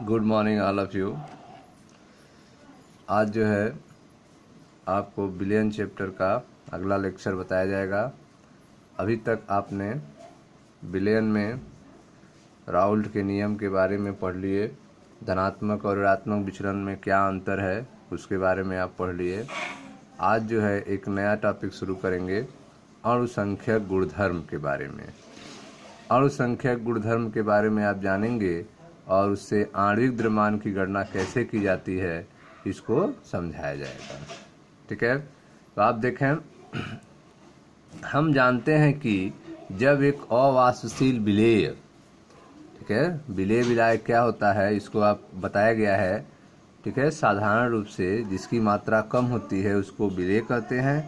Good morning all of you. आज जो है आपको बिलियन चैप्टर का अगला लेक्चर बताया जाएगा। अभी तक आपने बिलियन में राउल्ट के नियम के बारे में पढ़ लिए, धनात्मक और ऋणात्मक विचलन में क्या अंतर है उसके बारे में आप पढ़ लिए। आज जो है एक नया टॉपिक शुरू करेंगे अणुसंख्यक गुणधर्म के बारे में। अणुसंख्यक गुणधर्म के बारे में आप जानेंगे और उससे आणविक द्रव्यमान की गणना कैसे की जाती है इसको समझाया जाएगा। ठीक है, तो आप देखें, हम जानते हैं कि जब एक अवाष्पशील विलेय, ठीक है, विलेय विलायक क्या होता है इसको आप बताया गया है। ठीक है, साधारण रूप से जिसकी मात्रा कम होती है उसको विलेय कहते हैं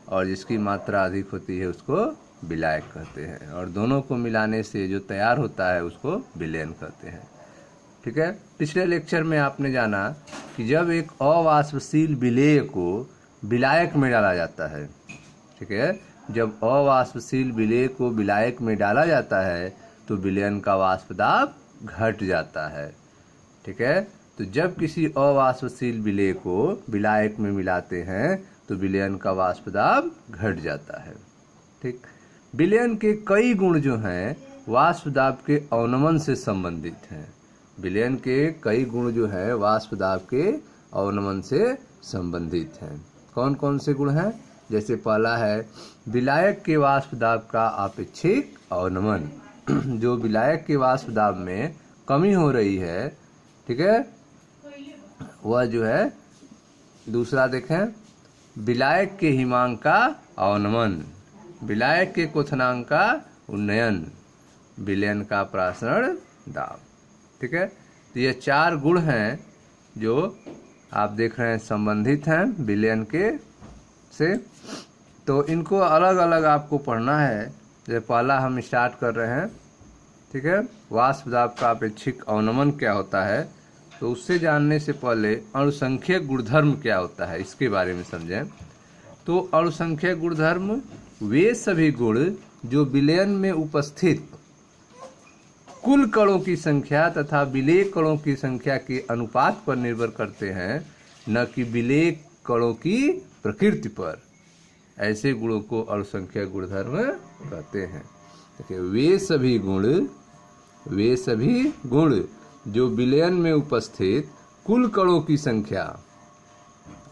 और जिसकी मात्रा अधिक होती है उसको विलायक कहते हैं, और दोनों को मिलाने से जो तैयार होता है उसको विलयन कहते हैं। ठीक है, पिछले लेक्चर में आपने जाना कि जब एक अवाष्पशील विलेय को विलायक में डाला जाता है, ठीक है, जब अवाष्पशील विलेय को विलायक में डाला जाता है तो विलयन का वाष्प दाब घट जाता है। ठीक है, तो जब किसी अवाष्पशील विलेय को विलायक में मिलाते हैं तो विलयन का वाष्प दाब घट जाता है। ठीक, विलयन के कई गुण जो हैं वाष्प दाब के अवनमन से संबंधित हैं। विलयन के कई गुण जो है वाष्प दाब के अवनमन से संबंधित हैं। कौन कौन से गुण हैं? जैसे पहला है विलायक के वाष्प दाब का आपेक्षिक अवनमन। जो विलायक के वाष्प दाब में कमी हो रही है, ठीक है, वह जो है। दूसरा देखें, विलायक के हिमांक का अवनमन, विलायक के क्वथनांक का उन्नयन, विलयन का प्रासरण दाब। ठीक है, तो ये चार गुण हैं जो आप देख रहे हैं संबंधित हैं विलयन के से। तो इनको अलग अलग आपको पढ़ना है। जैसे पहला हम स्टार्ट कर रहे हैं, ठीक है, वाष्प दाब का अपेक्षिक अवनमन क्या होता है। तो उससे जानने से पहले अणुसंख्यक गुणधर्म क्या होता है इसके बारे में समझें। तो अणुसंख्यक गुणधर्म वे सभी गुण जो विलयन में उपस्थित कुल कणों की संख्या तथा विलेय कणों की संख्या के अनुपात पर निर्भर करते हैं, न कि विलेय कणों की प्रकृति पर। ऐसे गुणों को अणुसंख्यक गुणधर्म कहते हैं। देखिए, वे सभी गुण जो विलयन में उपस्थित कुल कणों की संख्या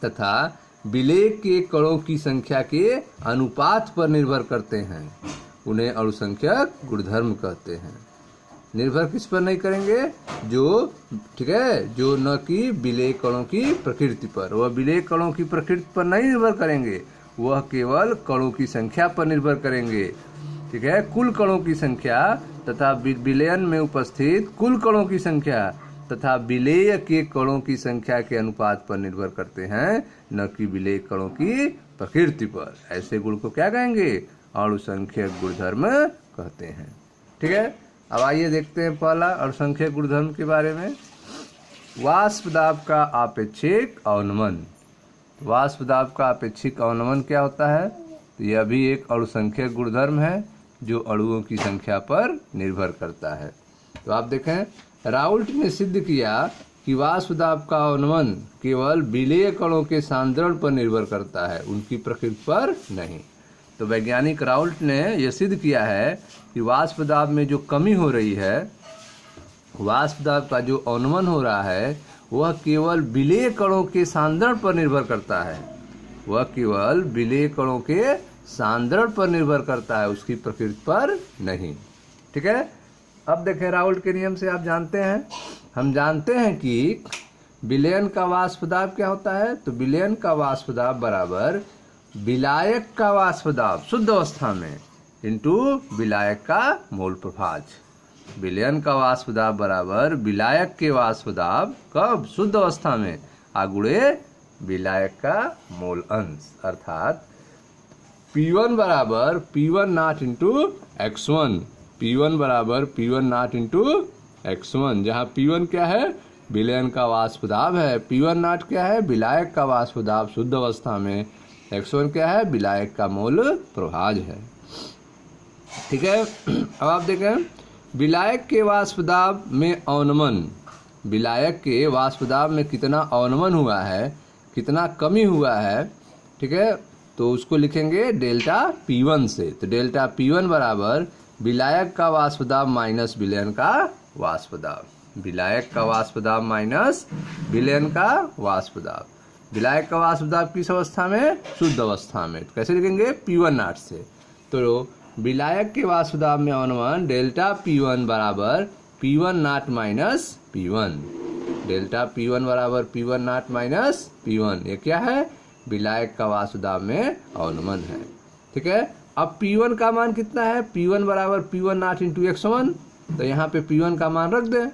तथा विलेय के कणों की संख्या के अनुपात पर निर्भर करते हैं, उन्हें अणुसंख्यक गुणधर्म कहते हैं। निर्भर किस पर नहीं करेंगे? जो, ठीक है, जो न कि विलेय कणों की प्रकृति पर। वह विलेय कणों की प्रकृति पर नहीं निर्भर करेंगे, वह केवल कणों की संख्या पर निर्भर करेंगे। ठीक है, कुल कणों की संख्या तथा विलयन में उपस्थित कुल कणों की संख्या तथा विलेय के कणों की संख्या के अनुपात पर निर्भर करते हैं, न कि विलेय कणों की प्रकृति पर। ऐसे गुण को क्या कहेंगे? अणुसंख्यक गुणधर्म कहते हैं। ठीक है, अब आइए देखते हैं पहला अणुसंख्यक गुणधर्म के बारे में। वाष्प दाब का आपेक्षिक अवनमन। वाष्प दाब का आपेक्षिक अवनमन क्या होता है? तो यह भी एक अणुसंख्यक गुणधर्म है जो अणुओं की संख्या पर निर्भर करता है। तो आप देखें, राउल्ट ने सिद्ध किया कि वाष्प दाब का अवनमन केवल विलेय कणों के सांद्रण पर निर्भर करता है, उनकी प्रकृति पर नहीं। तो वैज्ञानिक राउल्ट ने यह सिद्ध किया है कि वाष्प दाब में जो कमी हो रही है, वाष्प दाब का जो अवनमन हो रहा है, वह केवल विलेय कणों के सांद्रण पर निर्भर करता है। वह केवल विलेय कणों के सांद्रण पर निर्भर करता है, उसकी प्रकृति पर नहीं। ठीक है, अब देखें राउल्ट के नियम से आप जानते हैं, हम जानते हैं कि विलयन का वाष्प दाब क्या होता है। तो विलयन का वाष्प दाब बराबर विलायक का वाष्प दाब शुद्ध अवस्था में इंटू विलायक का मोल प्रभाज। विलयन का वाष्प दाब बराबर विलायक के वाष्प दाब कब? शुद्ध अवस्था में, आगुणे विलायक का मोल अंश, अर्थात P1 बराबर P1 not into x1, P1 बराबर P1 नॉट इंटू x1, जहाँ P1 क्या है? विलयन का वाष्प दाब है, P1 नॉट क्या है? विलायक का वाष्प दाब शुद्ध अवस्था में, x1 क्या है? विलायक का मोल प्रभाज है। ठीक है, अब आप देखें, विलायक के वाष्प दाब में अवनमन विलायक के वाष्प दाब में कितना अवनमन हुआ है, कितना कमी हुआ है, ठीक है, तो उसको लिखेंगे डेल्टा P1 से। तो डेल्टा P1 बराबर विलायक का वाष्प दाब माइनस विलयन का वाष्प दाब, विलायक का वाष्प दाब माइनस विलयन का वाष्प दाब। विलायक का वाष्प दाब किस अवस्था में? शुद्ध अवस्था में। तो कैसे लिखेंगे? P1 नॉट से। तो विलायक के वाष्प दाब में अवनमन डेल्टा P1 बराबर P1 not minus P1, delta P1 बराबर P1 नॉट माइनस P1। ये क्या है? विलायक का वाष्प दाब में अवनमन है, ठीक है। अब P1 का मान कितना है? P1 बराबर P1 नॉट इंटू x1, तो यहाँ पे P1 का मान रख दें,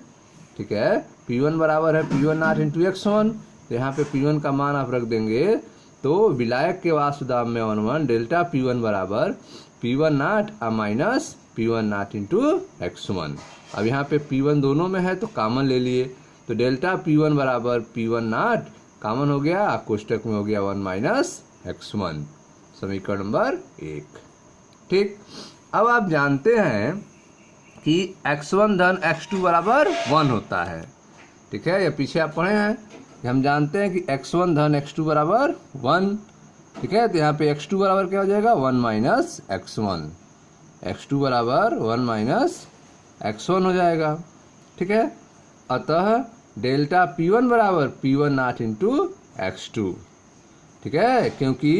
ठीक है। P1 बराबर है P1 नॉट इंटू x1, तो यहाँ पे P1 का मान आप रख देंगे। तो विलायक के वाष्प दाब में अवनमन डेल्टा P1 बराबर P1 not minus P1 not into x1। अब यहाँ पे P1 दोनों में है तो कॉमन ले लिए, तो डेल्टा P1 बराबर P1 नॉट कॉमन हो गया, कोष्टक में हो गया 1 माइनस x1, समीकरण नंबर 1, ठीक। अब आप जानते हैं कि x1 धन x2 बराबर 1 होता है, ठीक है। ये पीछे आप पढ़े हैं कि हम जानते हैं कि x1 धन x2 बराबर 1, ठीक है। तो यहाँ पे x2 बराबर क्या हो जाएगा? 1 माइनस x1, x2 बराबर 1 माइनस x1 हो जाएगा, ठीक है। अतः डेल्टा P1 बराबर P1 नॉट इंटू x2, ठीक है, क्योंकि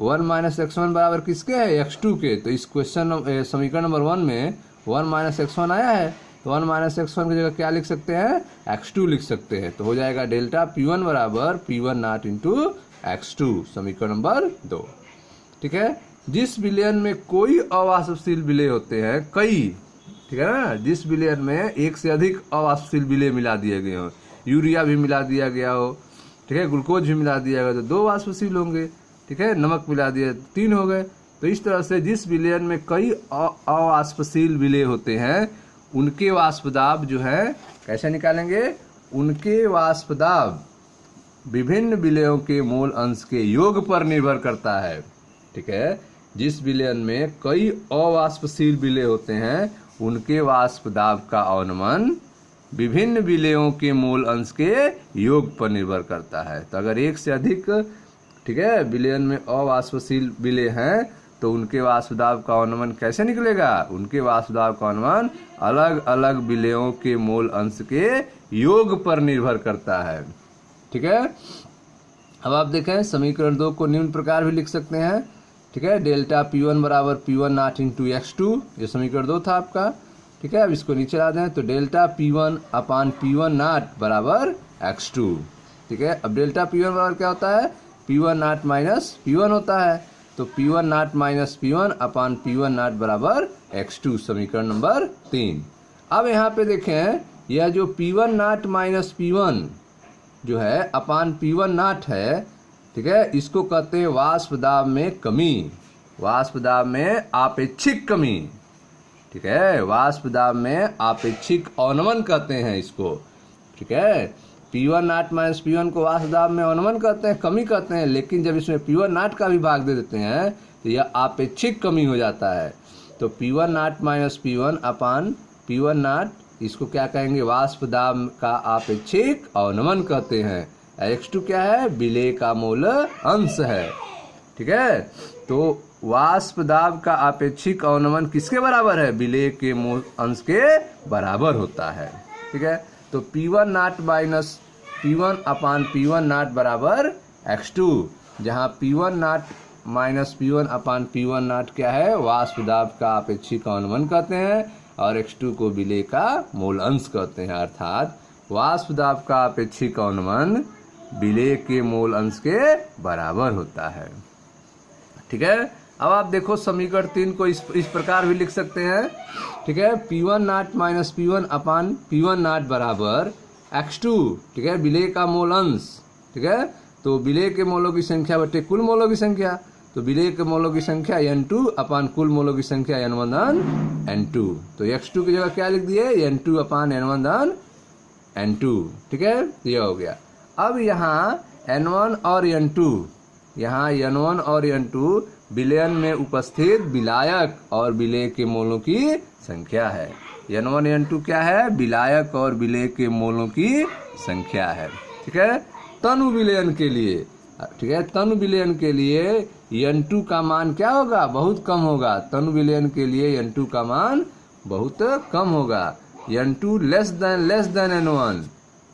1 माइनस x1 बराबर किसके है? x2 के। तो इस क्वेश्चन समीकरण नंबर 1 में 1 माइनस x1 आया है, तो 1 माइनस x1 की जगह क्या लिख सकते हैं? x2 लिख सकते हैं। तो हो जाएगा डेल्टा P1 बराबर P1 नॉट इंटू x2, समीकरण नंबर 2, ठीक है। जिस विलयन में कोई अवाष्पशील विलय होते हैं, कई, ठीक है ना, जिस विलयन में एक से अधिक अवाष्पशील विलय मिला दिए गए हो, यूरिया भी मिला दिया गया हो, ठीक है, ग्लूकोज भी मिला दिया गया, तो 2 वाष्पशील होंगे, ठीक है, नमक मिला दिया 3 हो गए। तो इस तरह से जिस विलयन में कई अवाष्पशील विलय होते हैं उनके वाष्प दाब जो है कैसे निकालेंगे? उनके वाष्प दाब विभिन्न विलयों के मोल अंश के योग पर निर्भर करता है, ठीक है। जिस विलयन में कई अवाष्पशील विलय होते हैं उनके वाष्प दाब का अवनमन विभिन्न विलयों के मोल अंश के योग पर निर्भर करता है। तो अगर एक से अधिक, ठीक है, विलयन में अवाष्पशील विलय हैं तो उनके वाष्प दाब का अवनमन कैसे निकलेगा? उनके वाष्प दाब का अवनमन अलग अलग विलयों के मोल अंश के योग पर निर्भर करता है, ठीक है। अब आप देखें समीकरण 2 को निम्न प्रकार भी लिख सकते हैं, ठीक है। डेल्टा P1 बराबर P1 नॉट इंटू x2, ये समीकरण 2 था आपका, ठीक है। अब इसको नीचे ला दें तो delta P1 upon P1 not बराबर x2, ठीक है। अब डेल्टा P1 बराबर क्या होता है? P1 नॉट माइनस P1 होता है, तो P1 not minus P1 upon P1 not बराबर x2, समीकरण नंबर 3। अब यहाँ पे देखें, यह जो P1 नॉट माइनस P1 जो है अपान P1 नॉट है, ठीक है, इसको कहते हैं वाष्प दाब में कमी, वाष्प दाब में आपेक्षिक कमी, ठीक है, वाष्प दाब में आपेक्षिक अवनमन कहते हैं इसको, ठीक है। P1 नॉट माइनस P1 को वाष्प दाब में अवनमन कहते हैं, कमी कहते हैं, लेकिन जब इसमें P1 नॉट का भी भाग दे देते हैं तो यह आपेक्षिक कमी हो जाता है। तो P1 not minus P1 upon P1 not, इसको क्या कहेंगे? वाष्प दाब का आपेक्षिक अवनमन कहते हैं। x2 क्या है? विलय का मोल अंश है, ठीक है। तो वाष्प दाब का आपेक्षिक अवनमन किसके बराबर है? विलय के मोल अंश के बराबर होता है, ठीक है। तो P1 not minus P1 upon P1 not बराबर x2, जहाँ P1 not minus P1 upon P1 not क्या है? वाष्प दाब का आपेक्षिक अवनमन कहते हैं, और x2 को विलय का मोल अंश कहते हैं। अर्थात वाष्प दाब का आपेक्षिक अवनमन विलय के मोल अंश के बराबर होता है, ठीक है। अब आप देखो समीकरण 3 को इस प्रकार भी लिख सकते हैं, ठीक है। P1 not minus P1 upon P1 not बराबर x2, ठीक है, विलय का मोल अंश, ठीक है। तो विलय के मोलों की संख्या बटे कुल मोलों की संख्या, तो विलय के मोलों की संख्या N2 अपान कुल मोलों की संख्या N1 धन N2। तो x2 की जगह क्या लिख दिए? N2 अपान N1 धन N2, ठीक है, ये हो गया। अब यहाँ N1 और N2, यहाँ N1 और N2 विलयन में उपस्थित विलायक और विलेय के मोलों की संख्या है। N1 N2 क्या है? विलायक और विलेय के मोलों की संख्या है। ठीक है, तनु विलयन के लिए, ठीक है, तनु विलयन के लिए N2 का मान क्या होगा? बहुत कम होगा। तनु विलयन के लिए N2 का मान बहुत कम होगा। N2 लेस देन N1,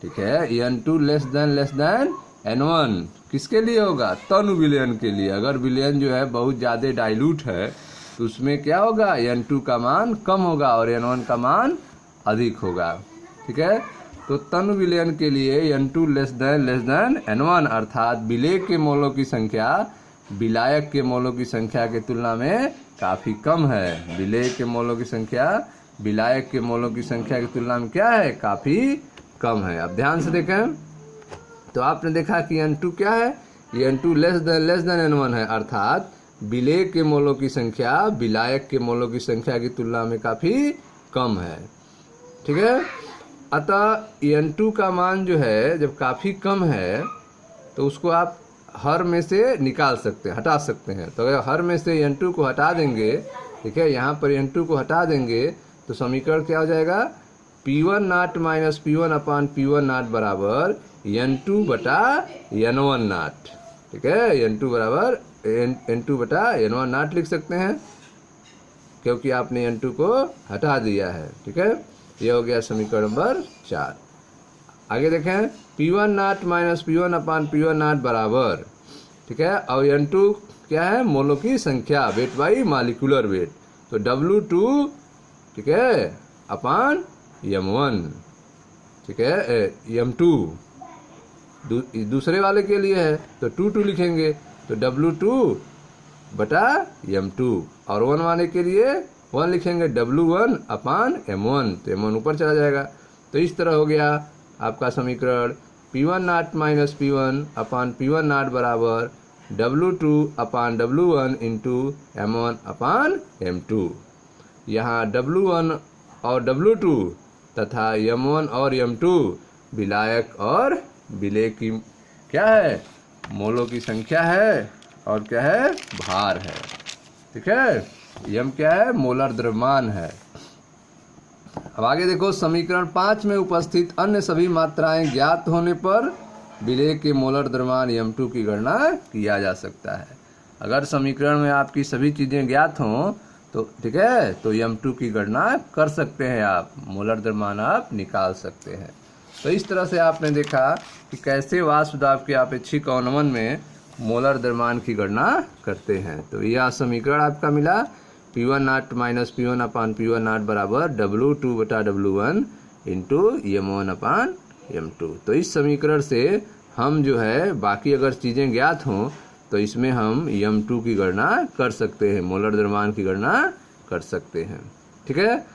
ठीक है, N2 लेस देन N1 किसके लिए होगा? तनु विलयन के लिए। अगर विलयन जो है बहुत ज़्यादा डाइल्यूट है तो उसमें क्या होगा? N2 का मान कम होगा और N1 का मान अधिक होगा। ठीक है, तो तनु विलयन के लिए N2 लेस देन N1 अर्थात विलेय के मोलों की संख्या विलायक के मोलों की संख्या की तुलना में काफ़ी कम है। विलेय के मोलों की संख्या विलायक के मोलों की संख्या की तुलना में क्या है? काफ़ी कम है। अब ध्यान से देखें तो आपने देखा कि N2 क्या है? N2 लेस देन N1 है अर्थात विलेय के मोलों की संख्या विलायक के मोलों की संख्या की तुलना में काफ़ी कम है। ठीक है, अतः N2 का मान जो है जब काफ़ी कम है तो उसको आप हर में से निकाल सकते हैं, हटा सकते हैं। तो अगर हर में से N2 को हटा देंगे, ठीक है, यहाँ पर N2 को हटा देंगे तो समीकरण क्या हो जाएगा? P1 not minus P1 upon P1 not बराबर N2 बटा N1 नॉट। ठीक है, N2 बराबर N2 बटा N1 नॉट लिख सकते हैं क्योंकि आपने N2 को हटा दिया है। ठीक है, ये हो गया समीकरण नंबर 4। आगे देखें, P1 not minus P1 upon P1 not बराबर, ठीक है, और N2 क्या है? मोलों की संख्या, वेट बाई मॉलिक्यूलर वेट, तो W2, ठीक है, अपान M1, ठीक है, M2 दूसरे वाले के लिए है तो 2 लिखेंगे, तो W2 बटा M2 और 1 वाले के लिए 1 लिखेंगे, W1 अपान M1, तो M1 ऊपर चला जाएगा। तो इस तरह हो गया आपका समीकरण P1 not minus P1 upon P1 not बराबर W2 अपान W1 इंटू M1 अपान M2। यहाँ W1 और W2 तथा M1 और M2 विलायक और विलेय की क्या है? मोलों की संख्या है और क्या है? भार है। ठीक है, M क्या है? मोलर द्रव्यमान है। अब आगे देखो, समीकरण 5 में उपस्थित अन्य सभी मात्राएं ज्ञात होने पर विलेय के मोलर द्रव्यमान M2 की गणना किया जा सकता है। अगर समीकरण में आपकी सभी चीज़ें ज्ञात हों तो ठीक है, तो M2 की गणना कर सकते हैं आप, मोलर द्रव्यमान आप निकाल सकते हैं। तो इस तरह से आपने देखा कि कैसे वाष्प दाब के आपेक्षिक अवनमन में मोलर द्रव्यमान की गणना करते हैं। तो यह समीकरण आपका मिला P1 not minus P1 upon P1 not बराबर W2 बटा W1 इंटू M1 अपान M2। तो इस समीकरण से हम जो है बाकी अगर चीज़ें ज्ञात हों तो इसमें हम M2 की गणना कर सकते हैं, मोलर द्रव्यमान की गणना कर सकते हैं। ठीक है,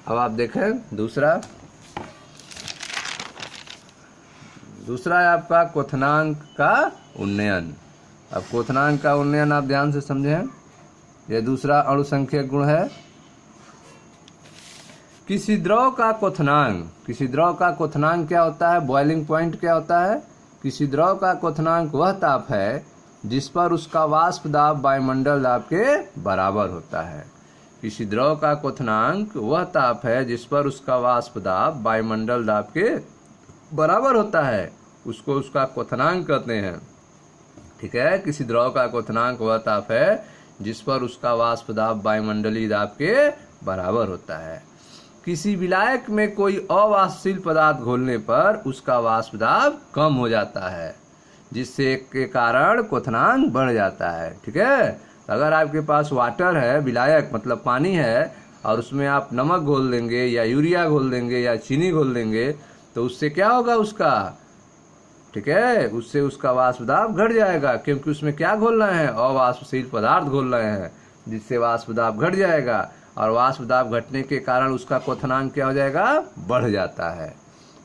अब आप देखें दूसरा है आपका क्वथनांक का उन्नयन। अब क्वथनांक का उन्नयन आप ध्यान से समझें, यह दूसरा अणुसंख्यक गुण है। किसी द्रव का क्वथनांक क्या होता है? बॉइलिंग पॉइंट क्या होता है? किसी द्रव का क्वथनांक वह ताप है जिस पर उसका वाष्प दाब वायुमंडल दाब के बराबर होता है। किसी द्रव का क्वथनांक वह ताप है जिस पर उसका वाष्प दाब वायुमंडल दाब के बराबर होता है, उसको उसका क्वथनांक कहते हैं। ठीक है, किसी द्रव का क्वथनांक वह ताप है जिस पर उसका वाष्प दाब वायुमंडलीय दाब के बराबर होता है। किसी विलायक में कोई अवाष्पशील पदार्थ घोलने पर उसका वाष्प दाब कम हो जाता है, जिससे के कारण क्वथनांक बढ़ जाता है। ठीक है, अगर आपके पास वाटर है, विलायक मतलब पानी है, और उसमें आप नमक घोल देंगे या यूरिया घोल देंगे या चीनी घोल देंगे तो उससे क्या होगा उसका? ठीक है, उससे उसका वाष्प दाब घट जाएगा, क्योंकि उसमें क्या घोल रहे हैं? अवाष्पशील पदार्थ घोल रहे हैं, जिससे वाष्प दाब घट जाएगा और वाष्प दाब घटने के कारण उसका क्वथनांक क्या हो जाएगा? बढ़ जाता है।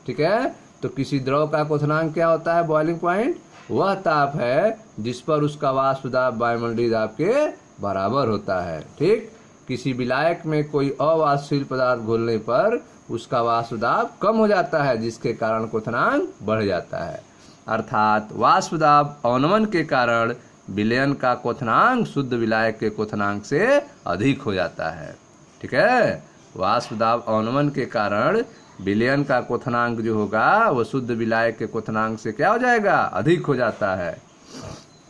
ठीक है, तो किसी द्रव का क्वथनांक क्या होता है? बॉइलिंग पॉइंट वह ताप है जिस पर उसका वाष्प दाब वायुमंडलीय दाब के बराबर होता है। ठीक, किसी विलायक में कोई अवाष्पशील पदार्थ घोलने पर उसका वाष्प दाब कम हो जाता है, जिसके कारण क्वथनांक बढ़ जाता है। अर्थात वाष्प दाब अवनमन के कारण विलयन का क्वथनांक शुद्ध विलायक के क्वथनांक से अधिक हो जाता है। ठीक है, वाष्प दाब अवनमन के कारण विलयन का क्वथनांक जो होगा वो शुद्ध विलायक के क्वथनांक से क्या हो जाएगा, अधिक हो जाता है।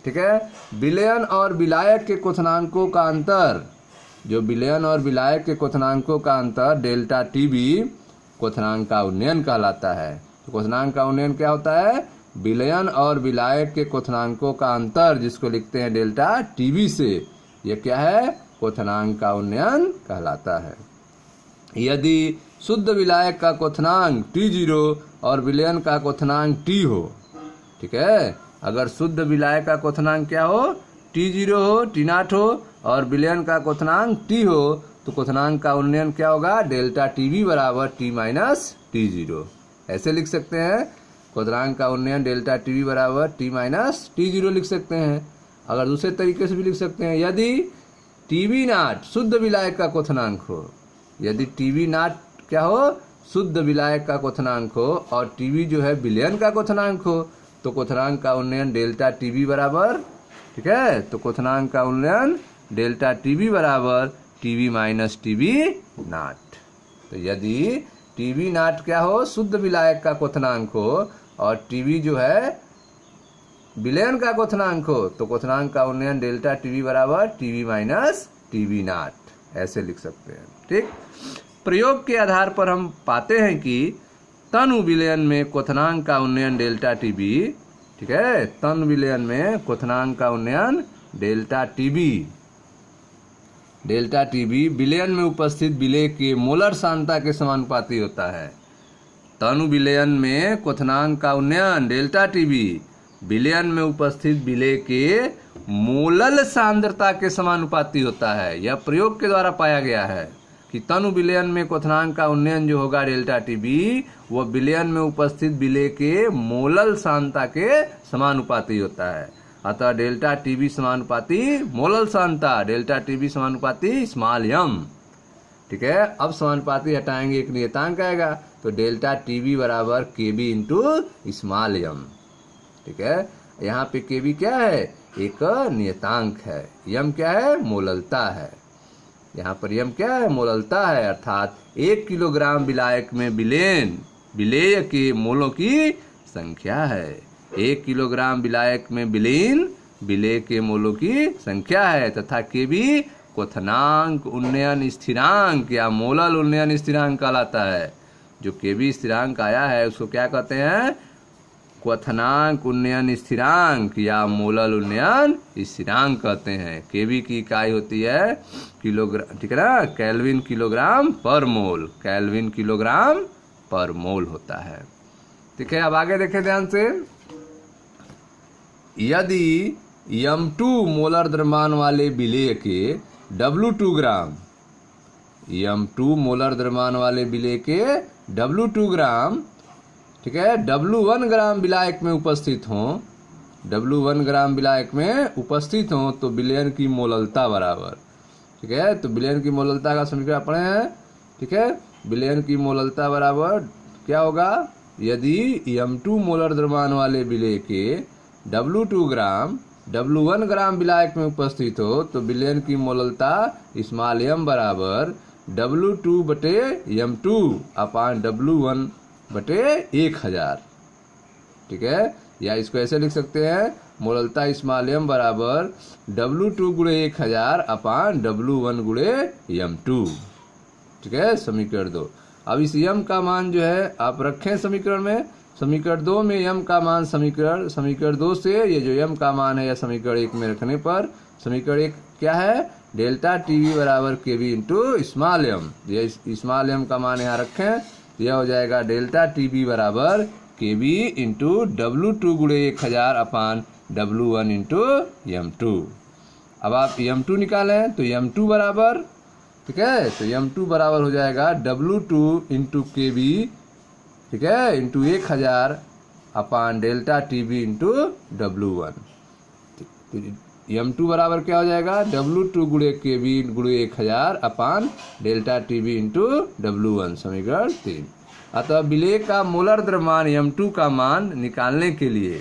ठीक है, विलयन और विलायक के क्वथनांकों का अंतर, जो विलयन और विलायक के क्वथनांकों का अंतर डेल्टा टीबी क्वथनांक का उन्नयन कहलाता है। तो क्वथनांक का उन्नयन क्या होता है, विलयन और विलायक के क्वथनांकों का अंतर जिसको लिखते हैं डेल्टा टीबी से, यह क्या है, क्वथनांक का उन्नयन कहलाता है। यदि शुद्ध विलायक का क्वथनांक T0 और विलयन का क्वथनांक T हो, ठीक है, अगर शुद्ध विलायक का क्वथनांक क्या हो, T0 हो, T0 हो और विलयन का क्वथनांक T हो, तो क्वथनांक का उन्नयन क्या होगा, डेल्टा टीबी बराबर T माइनस T0। ऐसे लिख सकते हैं, क्वथनांक का उन्नयन डेल्टा टीबी बराबर T माइनस T0 लिख सकते हैं। अगर दूसरे तरीके से भी लिख सकते हैं, यदि टीबी नाट शुद्ध विलायक का क्वथनांक हो, यदि टीबी नाट क्या हो, शुद्ध विलायक का क्वथनांक हो और टीबी जो है विलयन का क्वथनांक हो, तो क्वथनांक का उन्नयन डेल्टा टीबी बराबर, ठीक है, तो क्वथनांक का उन्नयन डेल्टा टीबी बराबर टीबी माइनस टीबी नाट। तो यदि टीबी नाट क्या हो, शुद्ध विलायक का क्वथनांक हो और टीबी जो है विलयन का क्वथनांक हो, तो क्वथनांक का उन्नयन डेल्टा टीबी बराबर टीबी माइनस टीबी नाट, ऐसे लिख सकते हैं। ठीक, प्रयोग के आधार पर हम पाते हैं कि तनु विलयन में क्वथनांक का उन्नयन डेल्टा टीबी, ठीक है, तनु विलयन में क्वथनांक का उन्नयन डेल्टा टीबी विलयन में उपस्थित विलेय के मोलर सांद्रता के समानुपाती होता है। तनु विलयन में क्वथनांक का उन्नयन डेल्टा टीबी विलयन में उपस्थित विलेय के मोलल सांद्रता के समानुपाती होता है। यह प्रयोग के द्वारा पाया गया है कि तनु विलयन में क्वथनांक का उन्नयन जो होगा डेल्टा टीबी, वह विलयन में उपस्थित विलेय के मोलल सांद्रता के समानुपाती होता है। अतः डेल्टा टीबी समानुपाती मोलल सांद्रता, डेल्टा टीबी समानुपाती स्मॉल एम। ठीक है, अब समानुपाती हटाएंगे, एक नियतांक आएगा, तो डेल्टा टीबी बराबर केबी इंटू स्मॉल एम। ठीक है, यहाँ पे केबी क्या है, एक नियतांक है, यम क्या है, मोललता है। यहाँ पर यम क्या है, मोललता है, अर्थात 1 किलोग्राम विलायक में विलेय के मोलों की संख्या है। 1 किलोग्राम विलायक में विलेय के मोलों की संख्या है, तथा केबी क्वथनांक उन्नयन स्थिरांक या मोलल उन्नयन स्थिरांक कहलाता है। जो केबी स्थिरांक आया है उसको क्या कहते हैं, क्वथनांक उन्नयन स्थिरांक या मोलल उन्नयन स्थिरांक कहते हैं। केबी की इकाई होती है किलोग्राम, ठीक है ना, केल्विन किलोग्राम पर मोल, केल्विन किलोग्राम पर मोल होता है। ठीक है, अब आगे देखें ध्यान से, यदि M2 मोलर द्रव्यमान वाले विलेय के W2 ग्राम, M2 मोलर द्रव्यमान वाले विलेय के W2 ग्राम, ठीक है, W1 ग्राम विलायक में उपस्थित हो, W1 ग्राम विलायक में उपस्थित हो, तो विलयन की मोललता बराबर, ठीक है, तो विलयन की मोललता का समीकरण पढ़े हैं। ठीक है, विलयन की मोललता बराबर क्या होगा, यदि M2 मोलर द्रव्यमान वाले विलेय के W1 ग्राम विलायक में उपस्थित हो, तो विलयन की मोललता स्मॉल एम बराबर W2 बटे M2 अपान W1 बटे 1000। ठीक है, या इसको ऐसे लिख सकते हैं, मोललता स्मॉल एम बराबर W2 गुणे 1000 अपान W1 गुणे M2। ठीक है, समीकरण 2। अब इस यम का मान जो है आप रखें समीकरण में, समीकरण 2 में यम का मान समीकरण 2 से ये जो यम का मान है या समीकरण 1 में रखने पर, समीकरण 1 क्या है, डेल्टा टीवी बराबर केबी इंटू स्मॉल एम। ये स्मॉल एम का मान यहाँ रखें, यह हो जाएगा डेल्टा टीबी बराबर केबी इंटू W2 गुणे 1000 अपान W1 इंटू M2। अब आप M2 निकालें तो M2 बराबर, ठीक है, तो M2 बराबर हो जाएगा W2 इंटू केबी, ठीक है, इंटू 1000 अपान delta TB into W1। M2 बराबर क्या हो जाएगा, W2 गुणे केबी गुणे 1000 अपान डेल्टा टीबी इंटू W1, समीकरण 3। अतः विलेय का मोलर द्रव्यमान M2 का मान निकालने के लिए,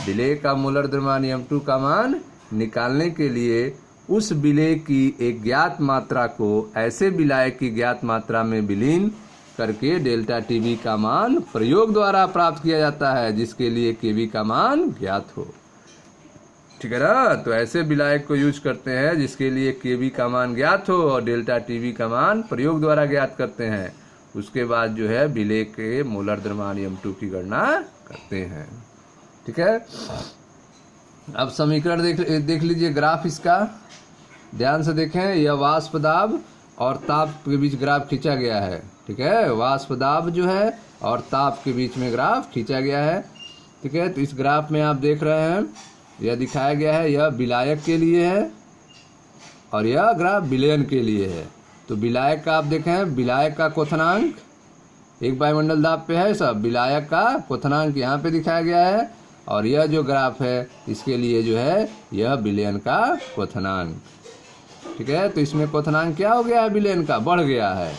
विलेय का मोलर द्रव्यमान M2 का मान निकालने के लिए उस विलेय की एक ज्ञात मात्रा को ऐसे विलायक की ज्ञात मात्रा में विलीन करके डेल्टा टीवी का मान प्रयोग द्वारा प्राप्त किया जाता है, जिसके लिए केवी का मान ज्ञात हो। ठीक है ना। तो ऐसे विलायक को यूज करते हैं जिसके लिए केवी का मान ज्ञात हो और डेल्टा टीवी का मान प्रयोग द्वारा ज्ञात करते हैं। उसके बाद जो है विलेय के मोलर द्रव्यमान m2 की गणना करते हैं। ठीक है। अब समीकरण देख लीजिए, ग्राफ इसका ध्यान से देखें। यह वाष्प दाब और ताप के बीच ग्राफ खींचा गया है। ठीक है, वाष्प दाब जो है और ताप के बीच में ग्राफ खींचा गया है। ठीक है, तो इस ग्राफ में आप देख रहे हैं यह दिखाया गया है, यह विलायक के लिए है और यह ग्राफ विलयन के लिए है। तो विलायक का आप देखें, विलायक का क्वथनांक एक वायुमंडल दाब पे है सब, विलायक का क्वथनांक यहाँ पे दिखाया गया है और यह जो ग्राफ है इसके लिए जो है यह विलयन का क्वथनांक। ठीक है, तो इसमें क्वथनांक क्या हो गया है, विलयन का बढ़ गया है।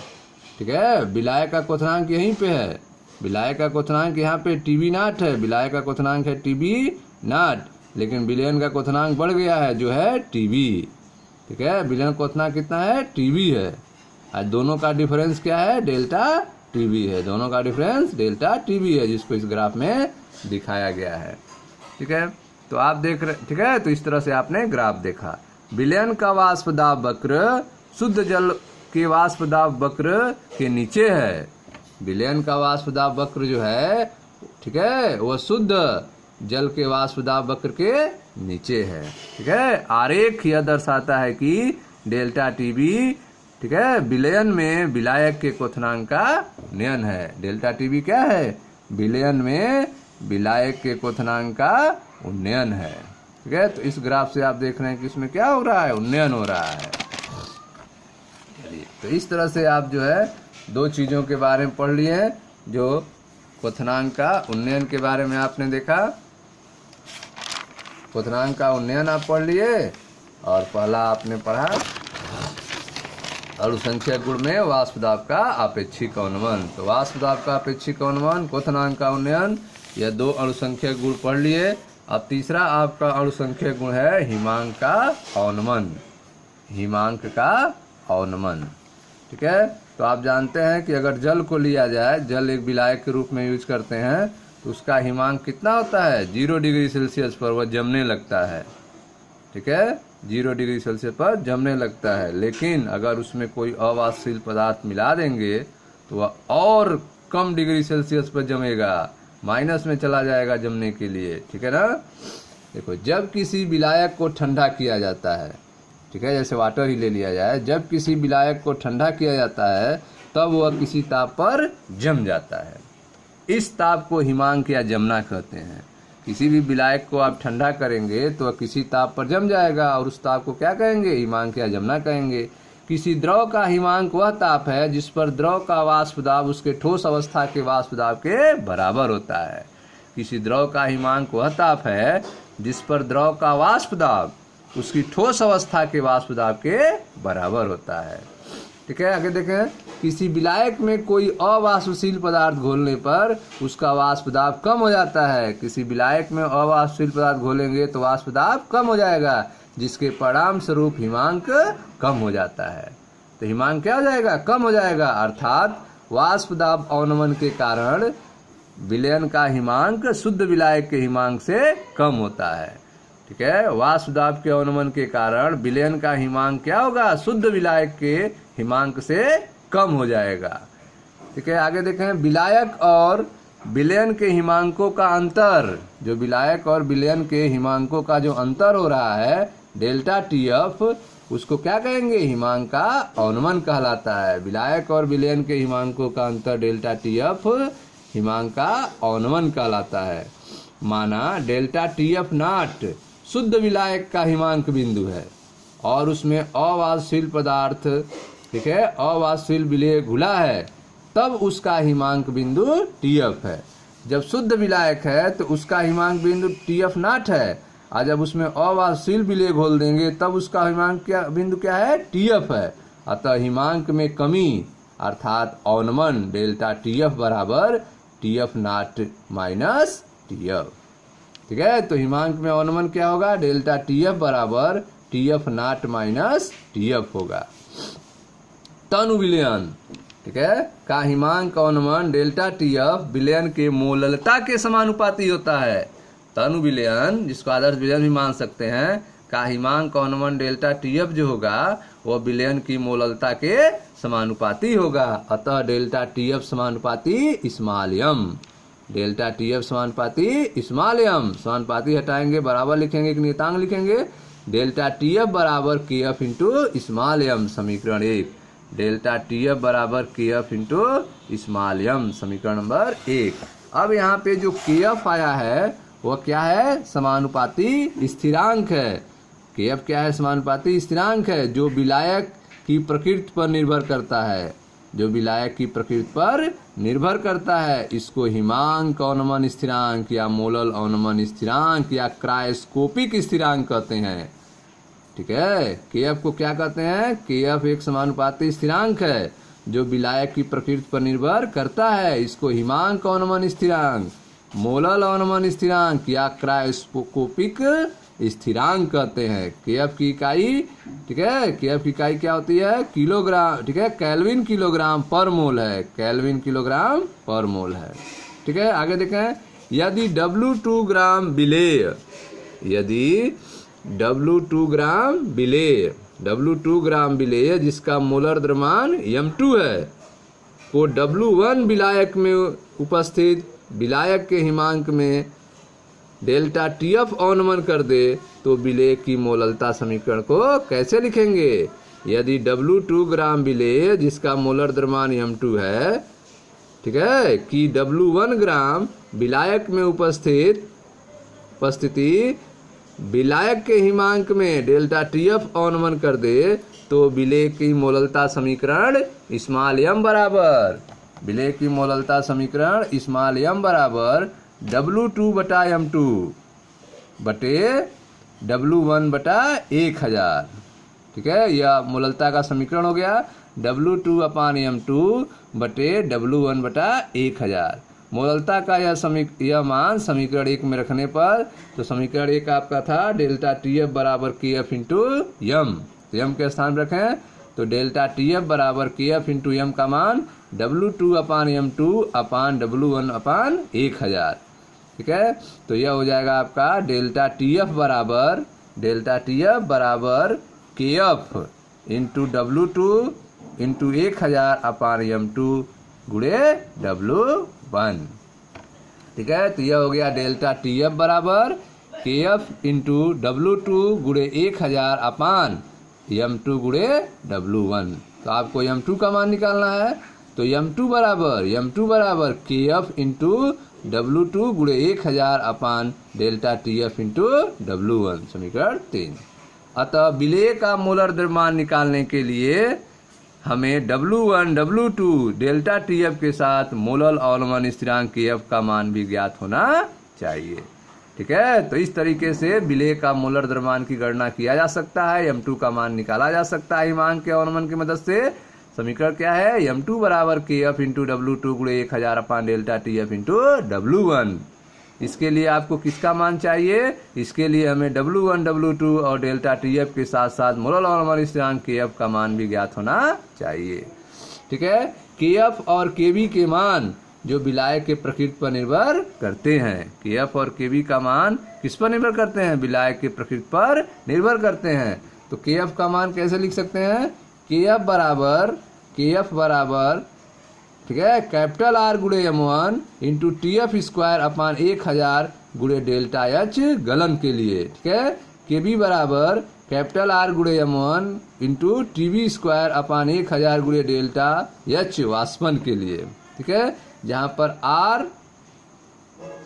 ठीक है, विलायक का क्वथनांक यहीं पे है, विलायक का क्वथनांक यहाँ पे टीबी नॉट है, विलायक का क्वथनांक है टीबी नॉट, लेकिन विलयन का क्वथनांक बढ़ गया है जो है टीबी। ठीक है, विलयन क्वथनांक कितना है, टीबी है। आज दोनों का डिफरेंस क्या है, डेल्टा टीबी है, दोनों का डिफरेंस डेल्टा टीबी है, जिसको इस ग्राफ में दिखाया गया है। ठीक है, तो आप देख रहे, ठीक है, तो इस तरह से आपने ग्राफ देखा। विलयन का वाष्प दाब वक्र शुद्ध जल के वाष्प दाब वक्र के नीचे है। विलयन का वाष्प दाब वक्र जो है, ठीक है, वह शुद्ध जल के वाष्प दाब वक्र के नीचे है। ठीक है, आरेख यह दर्शाता है कि डेल्टा टीबी, ठीक है, विलयन में विलायक के क्वथनांक का उन्नयन है। डेल्टा टीबी क्या है, विलयन में विलायक के क्वथनांक का उन्नयन है। ठीक है, तो इस ग्राफ से आप देख रहे हैं कि इसमें क्या हो रहा है, उन्नयन हो रहा है। तो इस तरह से आप जो है दो चीजों के बारे में पढ़ लिए हैं, जो क्वथनांक का उन्नयन के बारे में आपने देखा, क्वथनांक का उन्नयन आप पढ़ लिए, और पहला आपने पढ़ा अणुसंख्यक गुण में वाष्प दाब का आपेक्षिक अवनमन। तो वाष्प दाब का आपेक्षिक अवनमन, क्वथनांक का उन्नयन, यह दो अणुसंख्यक गुण पढ़ लिए। अब तीसरा आपका अणुसंख्यक गुण है हिमांक का अवनमन, हिमांक का अवनमन। ठीक है, तो आप जानते हैं कि अगर जल को लिया जाए, जल एक विलायक के रूप में यूज करते हैं, तो उसका हिमांक कितना होता है, 0 डिग्री सेल्सियस पर वह जमने लगता है। ठीक है, 0 डिग्री सेल्सियस पर जमने लगता है। लेकिन अगर उसमें कोई अवाष्पशील पदार्थ मिला देंगे तो वह और कम डिग्री सेल्सियस पर जमेगा, माइनस में चला जाएगा जमने के लिए। ठीक है ना। देखो, जब किसी विलायक को ठंडा किया जाता है, ठीक है, जैसे वाटर ही ले लिया जाए, जब किसी विलायक को ठंडा किया जाता है तब वह किसी ताप पर जम जाता है। इस ताप को हिमांक या जमना कहते हैं। किसी भी विलायक को आप ठंडा करेंगे तो वह किसी ताप पर जम जाएगा और उस ताप को क्या कहेंगे, हिमांक या जमना कहेंगे। किसी द्रव का हिमांक वह ताप है जिस पर द्रव का वाष्प दाब उसके ठोस अवस्था के वाष्प दाब के बराबर होता है। किसी द्रव का हिमांक वह ताप है जिस पर द्रव का वाष्प दाब उसकी ठोस अवस्था के वाष्प दाब के बराबर होता है। ठीक है, आगे देखें, किसी विलायक में कोई अवाष्पशील पदार्थ घोलने पर उसका वाष्प दाब कम हो जाता है। किसी विलायक में अवाष्पशील पदार्थ घोलेंगे तो वाष्प दाब कम हो जाएगा, जिसके परिणाम स्वरूप हिमांक कम हो जाता है। तो हिमांक क्या हो जाएगा, कम हो जाएगा, अर्थात वाष्प दाब अवनमन के कारण विलयन का हिमांक शुद्ध विलायक के हिमांक से कम होता है। ठीक है, वाष्प दाब के अवनमन के कारण विलयन का हिमांक क्या होगा, शुद्ध विलायक के हिमांक से कम हो जाएगा। ठीक है, आगे देखें, विलायक और विलयन के हिमांकों का अंतर, जो विलायक और विलयन के हिमांकों का जो अंतर हो रहा है डेल्टा टीएफ, उसको क्या कहेंगे, हिमांक का अवनमन कहलाता है। विलायक और विलयन के हिमांकों का अंतर डेल्टा टीएफ हिमांक का अवनमन कहलाता है। माना डेल्टा टीएफ नॉट शुद्ध विलायक का हिमांक बिंदु है और उसमें अवाष्पशील पदार्थ, ठीक है, अवाष्पशील विलेय घुला है, तब उसका हिमांक बिंदु टीएफ है। जब शुद्ध विलायक है तो उसका हिमांक बिंदु टीएफ नॉट है, और जब उसमें अवाष्पशील विलेय घोल देंगे तब उसका हिमांक क्या बिंदु क्या है, टीएफ है। अतः हिमांक में कमी अर्थात अवनमन डेल्टा टीएफ बराबर टीएफ नॉट माइनस टीएफ। ठीक है। तो हिमांक में अवनमन क्या होगा, डेल्टा टी एफ बराबर T F not minus T F होगा। तनु विलयन, ठीक है, का हिमांक अवनमन डेल्टा टी एफ विलयन के मोललता के समानुपाती होता है। तनु विलयन, जिसको आदर्श विलयन भी मान सकते हैं, का हिमांक अवनमन डेल्टा टी एफ जो होगा वह विलयन की मोललता के समानुपाती होगा। अतः डेल्टा टी एफ समानुपाती small M, delta T F समानुपाती स्मॉल एम, समानुपाती हटाएंगे बराबर लिखेंगे, एक नियतांक लिखेंगे, डेल्टा टी एफ बराबर के एफ इंटू स्मॉल एम, समीकरण 1। डेल्टा टी एफ बराबर के एफ इंटू स्मॉल एम, समीकरण नंबर 1। अब यहाँ पे जो के एफ आया है वह क्या है, समानुपाती स्थिरांक है। के एफ क्या है, समानुपाती स्थिरांक है, जो विलायक की प्रकृति पर निर्भर करता है, जो विलायक की प्रकृति पर निर्भर करता है। इसको हिमांक अवनमन स्थिरांक या मोलल अवनमन स्थिरांक या क्रायोस्कोपिक स्थिरांक कहते हैं। ठीक है, के एफ को क्या कहते हैं, के एफ एक समानुपाती स्थिरांक है जो विलायक की प्रकृति पर निर्भर करता है। इसको हिमांक अवनमन स्थिरांक, मोलल अवनमन स्थिरांक या क्रायोस्कोपिक स्थिरांक कहते हैं। के एफ की इकाई, ठीक है, के एफ की इकाई क्या होती है, किलोग्राम, ठीक है, केल्विन किलोग्राम पर मोल है, केल्विन किलोग्राम पर मोल है। ठीक है, आगे देखें, यदि W2 ग्राम विलेय, यदि W2 ग्राम विलेय, W2 ग्राम विलेय जिसका मोलर द्रव्यमान M2 है, को W1 विलायक में उपस्थित विलायक के हिमांक में डेल्टा टी एफ अवनमन कर दे तो विलेय की मोललता समीकरण को कैसे लिखेंगे। यदि W2 ग्राम विलेय जिसका मोलर द्रव्यमान M2 है, ठीक है, कि W1 ग्राम विलायक में उपस्थिति विलायक के हिमांक में डेल्टा टी एफ अवनमन कर दे तो विलेय की मोललता समीकरण स्मॉल एम बराबर, विलेय की मोललता समीकरण स्मॉल एम बराबर W2 बटा M2 बटे W1 बटा 1000। ठीक है, यह मोललता का समीकरण हो गया, W2 अपान M2 बटे W1 बटा 1000। मोललता का यह मान समीकरण 1 में रखने पर, तो समीकरण 1 आपका था डेल्टा टी एफ बराबर के एफ इंटू एम, तो एम के स्थान रखें, तो डेल्टा टी एफ बराबर के एफ इंटू एम का मान W2 अपान M2 अपान W1 अपान 1000। ठीक है, तो यह हो जाएगा आपका डेल्टा टी एफ बराबर के एफ इंटू W2 इंटू 1000 अपान M2 गुणे W1। ठीक है, तो यह हो गया डेल्टा टी एफ बराबर के एफ इंटू W2 गुणे 1000 अपान M2 गुणे W1। तो आपको M2 का मान निकालना है, तो M2 बराबर के एफ इंटू W2 गुणे 1000 अपान delta T F into W1, समीकरण 3। अतः विलेय का मोलर द्रव्यमान निकालने के लिए हमें W1 W2 delta T F के साथ मोलल अवनमन स्थिरांक के एफ का मान भी ज्ञात होना चाहिए। ठीक है, तो इस तरीके से विलेय का मोलर द्रव्यमान की गणना किया जा सकता है, M2 का मान निकाला जा सकता है हिमांक के अवनमन की मदद से। समीकरण क्या है, M2 बराबर के एफ इंटू W2 गुणे 1000 अपान delta T F into W1। इसके लिए आपको किसका मान चाहिए, इसके लिए हमें W1 W2 और डेल्टा टी एफ के साथ साथ मोलल अवनमन स्थिरांक के एफ का मान भी ज्ञात होना चाहिए। ठीक है, के एफ और के बी के मान जो विलायक के प्रकृति पर निर्भर करते हैं, के एफ और के बी का मान किस पर निर्भर करते हैं, विलायक के प्रकृति पर निर्भर करते हैं। तो के एफ का मान कैसे लिख सकते हैं, के एफ बराबर ठीक है कैपिटल R गुणे M1 into T F square upon 1000 गुणे डेल्टा एच गलन के लिए। ठीक है, के बी बराबर कैपिटल R गुणे M1 into T B square upon 1000 गुणे डेल्टा एच वाष्पन के लिए। ठीक है, जहाँ पर R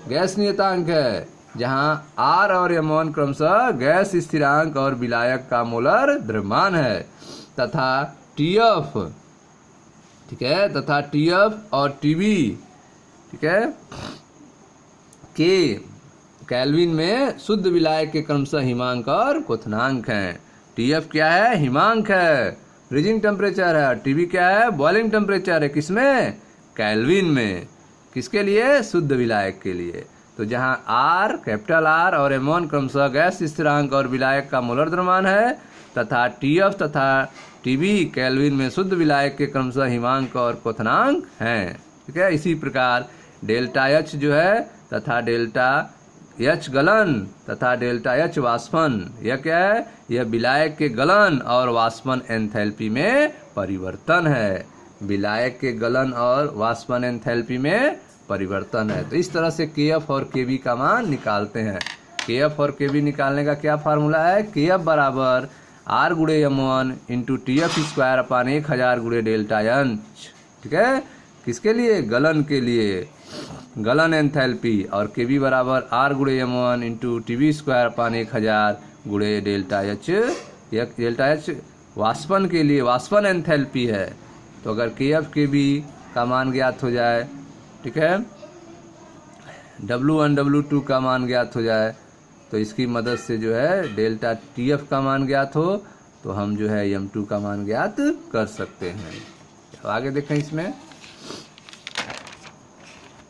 गैस नियतांक है, जहाँ R और M1 क्रमशः गैस स्थिरांक और विलायक का मोलर द्रव्यमान है, तथा TF, ठीक है, तथा TF और TB, ठीक है, के केल्विन में शुद्ध विलायक के क्रमशः हिमांक और क्वथनांक हैं। TF क्या है, हिमांक है, फ्रीजिंग टेम्परेचर है, TB क्या है, बॉइलिंग टेम्परेचर है, किसमें, केल्विन में, किसके लिए, शुद्ध विलायक के लिए। तो जहां R कैपिटल R और M1 क्रमशः गैस स्थिरांक और विलायक का मोलर द्रव्यमान है तथा TF तथा TB केल्विन में शुद्ध विलायक के क्रमशः हिमांक और क्वथनांक हैं। ठीक है, इसी प्रकार डेल्टा H जो है तथा डेल्टा H गलन तथा डेल्टा H वाष्पन, यह क्या है? यह विलायक के गलन और वाष्पन एंथैल्पी में परिवर्तन है। विलायक के गलन और वाष्पन एंथैल्पी में परिवर्तन है। तो इस तरह से KF और KB का मान निकालते हैं। KF और KB निकालने का क्या फार्मूला है? KF बराबर R गुणे M1 into TF square upon 1000 गुणे डेल्टा H। ठीक है, किसके लिए? गलन के लिए, गलन एंथैल्पी। और KB बराबर R गुणे M1 into TB square upon 1000 गुणे डेल्टा H। यह डेल्टा H वाष्पन के लिए, वाष्पन एंथैल्पी है। तो अगर KF KB का मान ज्ञात हो जाए, ठीक है, W1 W2 का मान ज्ञात हो जाए, तो इसकी मदद से जो है डेल्टा TF का मान ज्ञात हो तो हम जो है M2 का मान ज्ञात कर सकते हैं। तो आगे देखें इसमें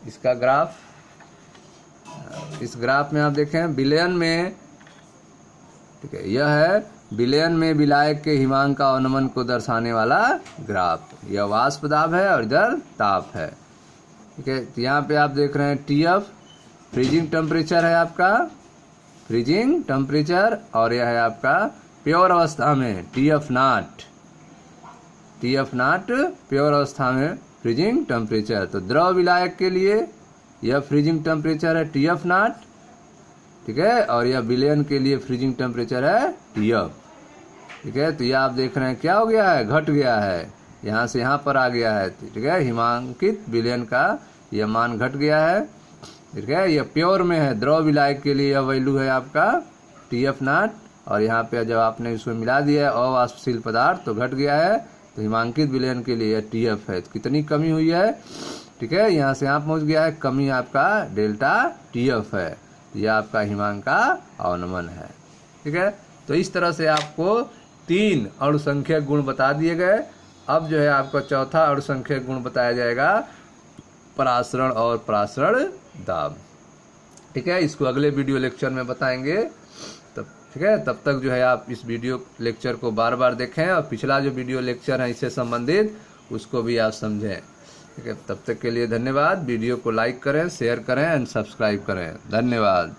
इसका ग्राफ। इस ग्राफ में आप देखें विलयन में, ठीक है, यह है विलयन में विलायक के हिमांक का अवनमन को दर्शाने वाला ग्राफ। यह वाष्प दाब है और इधर ताप है। ठीक है, तो यहाँ पे आप देख रहे हैं TF फ्रीजिंग टेम्परेचर है आपका, फ्रीजिंग टेम्परेचर, और यह है आपका प्योर अवस्था में TF not, TF not pure अवस्था में फ्रीजिंग टेम्परेचर। तो द्रव विलायक के लिए यह फ्रीजिंग टेम्परेचर है TF नॉट, ठीक है, और यह विलयन के लिए फ्रीजिंग टेम्परेचर है TF। ठीक है, तो यह आप देख रहे हैं क्या हो गया है? घट गया है, यहाँ से यहाँ पर आ गया है। ठीक है, हिमांकित विलयन का यह मान घट गया है। ठीक है, यह प्योर में है, द्रव विलायक के लिए यह वैल्यू है आपका TF नॉट, और यहाँ पे जब आपने इसमें मिला दिया है अवाष्पशील पदार्थ तो घट गया है। तो हिमांकित विलयन के लिए TF है। तो कितनी कमी हुई है? ठीक है, यहाँ से यहाँ पहुँच गया है, कमी आपका डेल्टा TF है। यह आपका हिमांक का अवनमन है। ठीक है, तो इस तरह से आपको 3 अणुसंख्यक गुण बता दिए गए। अब जो है आपका चौथा अणुसंख्यक गुण बताया जाएगा, परासरण और परासरण दाब। ठीक है, इसको अगले वीडियो लेक्चर में बताएंगे। तब ठीक है, तब तक जो है आप इस वीडियो लेक्चर को बार बार देखें और पिछला जो वीडियो लेक्चर है इससे संबंधित उसको भी आप समझें। ठीक है, तब तक के लिए धन्यवाद। वीडियो को लाइक करें, शेयर करें एंड सब्सक्राइब करें। धन्यवाद।